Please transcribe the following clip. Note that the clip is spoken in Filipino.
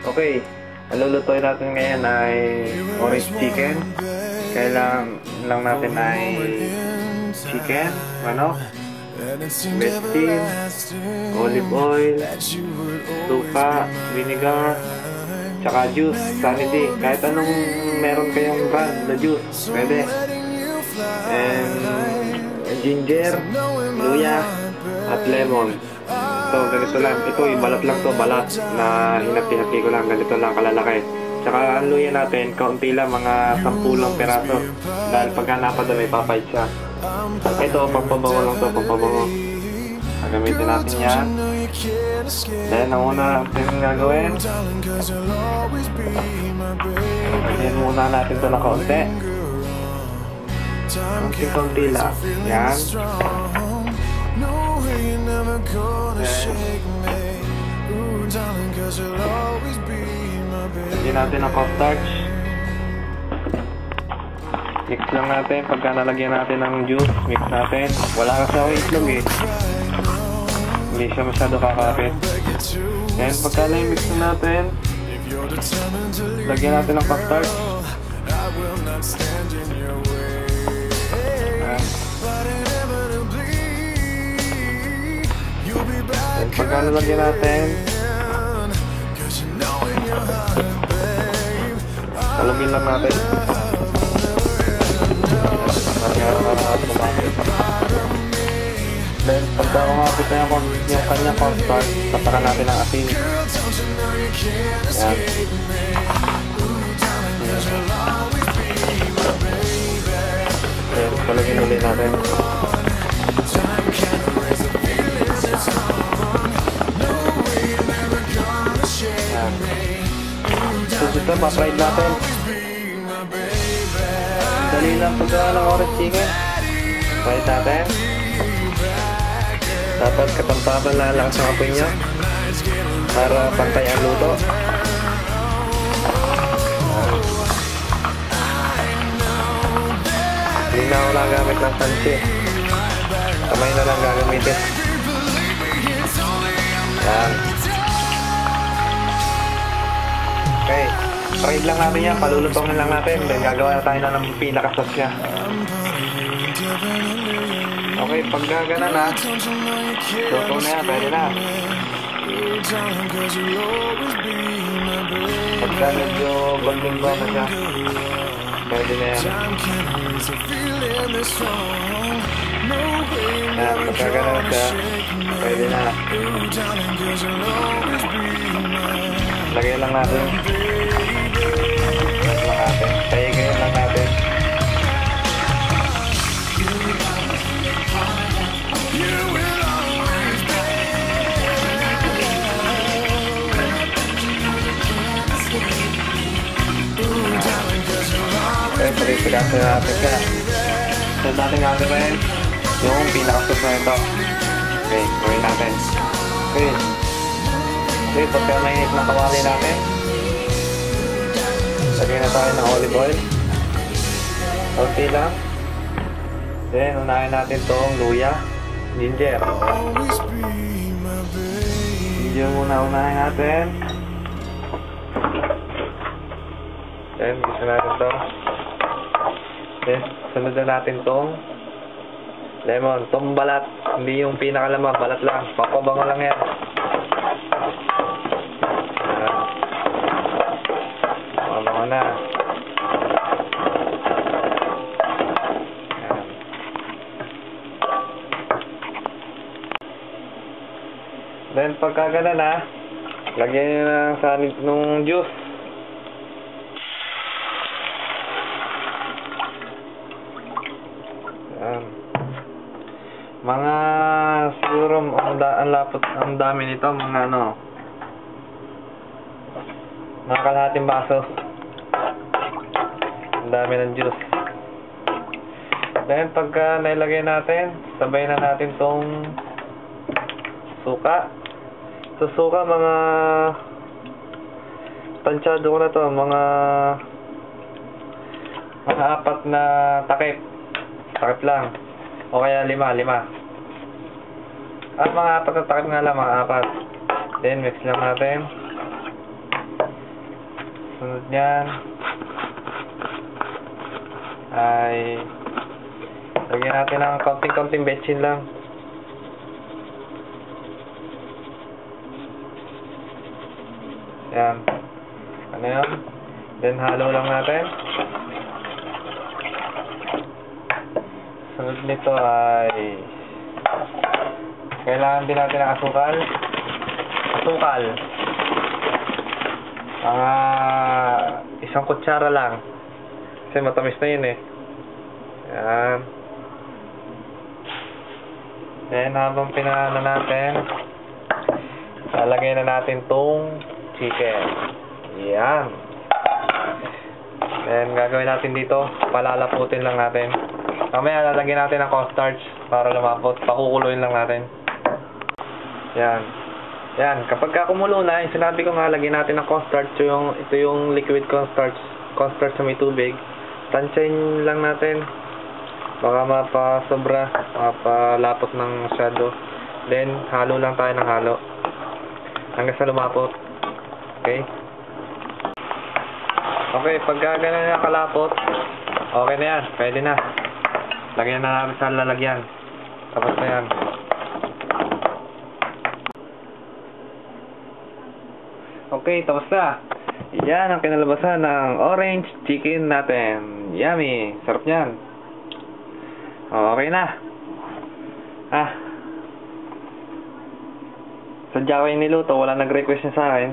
Okay, ang lulutuin natin ngayon ay orange chicken. Kailangan lang natin ay chicken, manok, bechin, olive oil, suka, vinegar, tsaka juice, Sanity. Kahit anong meron kayong brand na juice, pwede. And ginger, luya, at lemon. So, ganito lang. Ito, yung balat lang to, balat na hinati-hati ko lang. Ganito lang kalalaki. Tsaka ang luya natin, kaunti lang, mga 10 peraso. Dahil pagka napadami, papayit siya. Ito, pagpabango lang to, pagpabango. Gagamitin natin yan. Then, ang una natin gagawin, then muna natin to na kaunti. Kaunti lang. Yan. Lagyan natin ang cornstarch. Mix lang natin. Pagka nalagyan natin ng juice, mix natin. Wala kasi ako itlog eh. Hindi siya masyado kakapit. Then pagka na-mix natin, lagyan natin ng cornstarch. Then pagka nalagyan natin, talugin lang natin. Then pagka umapit na yung kanyang cornstarch, tapakan natin ang asin. Ayan. Then talugin ulit natin. So dito, pa-fried natin. Dali lang pagka ng orange chicken. Fried natin. Dapat katampapan na lang sa apoy nyo para pantay ang luto. Hindi na ako nagamit ng sanchi. Kamay na lang gagamitin. Yan. Okay, fried lang natin yan, palulutongin lang natin, then gagawa na tayo na ng pinakasas niya. Okay, pag gagana na, luto na yan, pwede na. Pagka medyo golden brown na siya, pwede na yan. Yan, pagka gana na siya, pwede na. Lagyan lang natin. Tayigayin lang natin. Okay, pag-ipigasin natin siya. So, natin gagawin yung pinakasos na ito. Okay, gawin natin. Okay. Okay, pagka mainit na kawali natin, lagyan na tayo ng olive oil. Kunti lang. Then, unahin natin itong luya, ginger. Ginger muna unahin natin. Then, gusto natin ito. Then, sunod na natin itong lemon. Itong balat, hindi yung pinakalamang, balat lang. Papabango lang yan. Papabango na. Then pagka gana na, lagyan nyo na sa nung juice. Yan. Mga siguro ang dami nito, mga ano, mga kalahating baso. Ang dami ng juice. Then pagka nailagay natin, sabay na natin tong suka. So, suka, mga tansyado ko na to, mga 4 na takip lang, o kaya 5 mga 4 na takip nga lang, mga 4. Then mix lang natin. Sunod niyan ay lagyan natin ng kaunting betchin lang. Yan. Ano yan? Then halo lang natin. Sunod nito ay kailangan din natin ng asukal. Mga isang kutsara lang. Kasi matamis na yun eh. Yan. Then habang pinaano natin, lalagay na natin tong chicken. Yan. Then gagawin natin dito, palalaputin lang natin. Mamaya lalagyan natin ng cornstarch para lumapot. Pakukuluin lang natin. Yan. Yan, kapag kumulo na, yung sinabi ko nga, lagyan natin ng cornstarch. Ito yung liquid cornstarch sa may tubig. Tansyahin lang natin. Baka mapasobra, mapalapot ng masyado. Then, halo lang tayo ng halo. Hanggang sa lumapot. Okay? Okay, pag gano'n na kalapot, okay na yan. Pwede na. Lagyan na natin sa lalagyan. Tapos na yan. Okay, tapos na. Yan ang kinalabasan ng orange chicken natin. Yummy! Sarap niyan. Okay na. Sadya ko yung niluto. Wala nag-request niya sa akin.